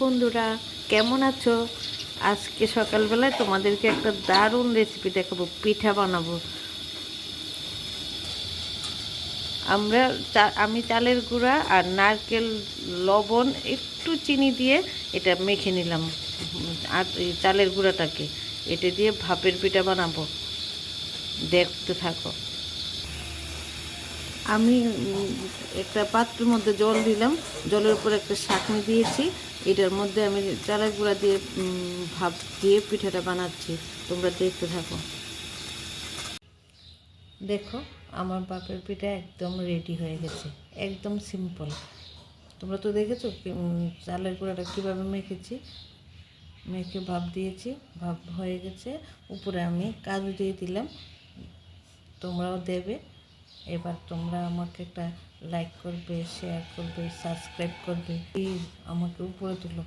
বন্ধুরা, কেমন আছো? আজকে সকালবেলায় তোমাদেরকে একটা দারুণ রেসিপি দেখাবো। পিঠা বানাবো আমরা। আমি চালের গুঁড়া আর নারকেল, লবণ, একটু চিনি দিয়ে এটা মেখে নিলাম। আর এই চালের গুঁড়াটাকে এটা দিয়ে ভাপের পিঠা বানাবো, দেখতে থাকো। আমি একটা পাত্রের মধ্যে জল দিলাম, জলের উপর একটা ছাঁকনি দিয়েছি। এটার মধ্যে আমি চালের গুঁড়া দিয়ে ভাপ দিয়ে পিঠাটা বানাচ্ছি। তোমরা দেখতে থাকো। দেখো, আমার বাপের পিঠা একদম রেডি হয়ে গেছে, একদম সিম্পল। তোমরা তো দেখেছো চালের গুঁড়াটা কীভাবে মেখেছি, মেখে ভাপ দিয়েছি, ভাপ হয়ে গেছে। উপরে আমি কাজু দিয়ে দিলাম, তোমরাও দেবে। এবার তোমরা আমাকে একটা লাইক করবে, শেয়ার করবে, সাবস্ক্রাইব করবে, প্লিজ আমাকে উপরে তুলো।